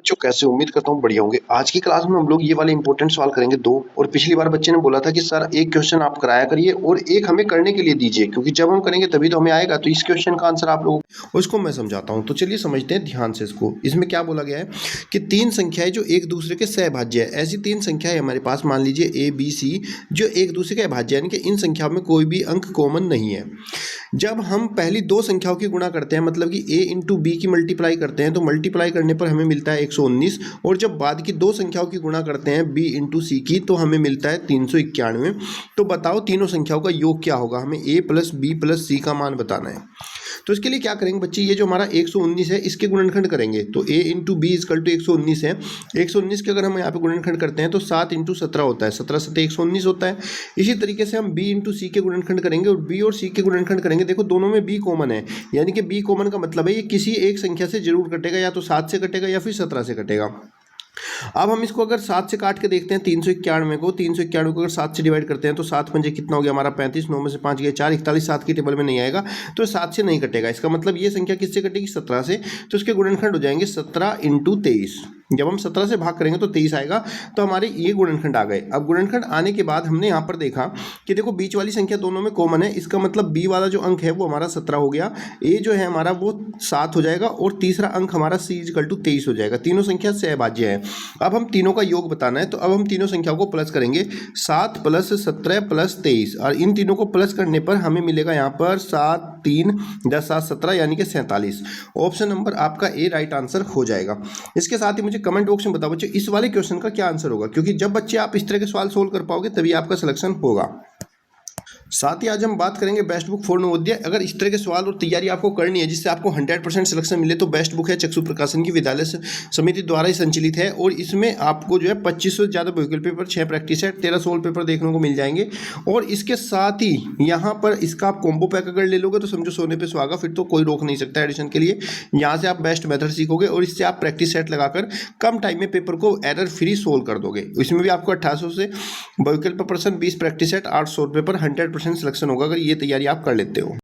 बच्चों कैसे उम्मीद करता हूँ बढ़िया होंगे। आज की क्लास में हम लोग ये वाले इंपॉर्टेंट सवाल करेंगे दो। और पिछली बार बच्चे ने बोला था कि सर एक क्वेश्चन आप कराया करिए और एक हमें करने के लिए दीजिए, क्योंकि जब हम करेंगे तभी तो हमें आएगा। तो इस क्वेश्चन का आंसर आप लोग उसको मैं समझाता हूँ। तो चलिए समझते हैं ध्यान से इसको। इसमें क्या बोला गया है कि तीन संख्याएं जो एक दूसरे के सहभाज्य है, ऐसी तीन संख्याएं हमारे पास मान लीजिए ए बी सी, जो एक दूसरे के अभाज्य है, यानी कि इन संख्याओं में कोई भी अंक कॉमन नहीं है। जब हम पहली दो संख्याओं की गुणा करते हैं, मतलब कि a इंटू बी की मल्टीप्लाई करते हैं, तो मल्टीप्लाई करने पर हमें मिलता है 119। और जब बाद की दो संख्याओं की गुणा करते हैं b इंटू सी की, तो हमें मिलता है 391। तो बताओ तीनों संख्याओं का योग क्या होगा। हमें a प्लस बी प्लस सी का मान बताना है। तो इसके लिए क्या करेंगे बच्चे, ये जो हमारा 119 है इसके गुणनखंड करेंगे। तो a into B equal to 119 है। 119 के अगर हम यहाँ पे गुणनखंड करते हैं तो 7 इंटू 17 होता है, 17 सत्ते 119 होता है। इसी तरीके से हम b इंटू सी के गुणनखंड करेंगे और b और c के गुणनखंड करेंगे। देखो दोनों में b कॉमन है, यानी कि b कॉमन का मतलब है ये किसी एक संख्या से जरूर कटेगा, या तो 7 से कटेगा या फिर 17 से कटेगा। अब हम इसको अगर 7 से काट के देखते हैं 391 को, 391 को अगर 7 से डिवाइड करते हैं तो 7 पंजे कितना हो गया हमारा 35, 9 में से 5 गया 4, 41, 7 की टेबल में नहीं आएगा, तो 7 से नहीं कटेगा। इसका मतलब ये संख्या किससे कटेगी, 17 से। तो इसके गुणनखंड हो जाएंगे 17 इंटू 23। जब हम 17 से भाग करेंगे तो 23 आएगा। तो हमारे ये गुणनखंड आ गए। अब गुणनखंड आने के बाद हमने यहाँ पर देखा कि देखो बीच वाली संख्या दोनों में कॉमन है, इसका मतलब b वाला जो अंक है वो हमारा 17 हो गया, a जो है हमारा वो 7 हो जाएगा और तीसरा अंक हमारा c इक्वल टू 23 हो जाएगा। तीनों संख्या सहभाज्य है। अब हम तीनों का योग बताना है, तो अब हम तीनों संख्याओं को प्लस करेंगे, 7 प्लस 17 प्लस 23, और इन तीनों को प्लस करने पर हमें मिलेगा यहाँ पर 7 3 10 7 17 यानी कि 47। ऑप्शन नंबर आपका ए राइट आंसर हो जाएगा। इसके साथ ही मुझे कमेंट बॉक्स में बताओ बच्चे इस वाले क्वेश्चन का क्या आंसर होगा, क्योंकि जब बच्चे आप इस तरह के सवाल सोल्व कर पाओगे तभी आपका सिलेक्शन होगा। साथ ही आज हम बात करेंगे बेस्ट बुक फॉर नवोदय। अगर इस तरह के सवाल और तैयारी आपको करनी है जिससे आपको 100% सिलेक्शन मिले, तो बेस्ट बुक है चक्षु प्रकाशन की, विद्यालय समिति द्वारा ही संचालित है। और इसमें आपको जो है 2500 से ज़्यादा वैकल्पिक paper, 6 practice set, 13 solve paper देखने को मिल जाएंगे। और इसके साथ ही यहाँ पर इसका आप कॉम्बो पैक अगर ले लोगे तो समझो सोने पे सुहागा, फिर तो कोई रोक नहीं सकता एडिशन के लिए। यहाँ से आप बेस्ट मेथड सीखोगे और इससे आप प्रैक्टिस सेट लगाकर कम टाइम में पेपर को एरर फ्री सोल्व कर दोगे। इसमें भी आपको 1800 से वैकल्पिक person, 20 practice set, 8 solve paper, 100% selection होगा अगर ये तैयारी आप कर लेते हो।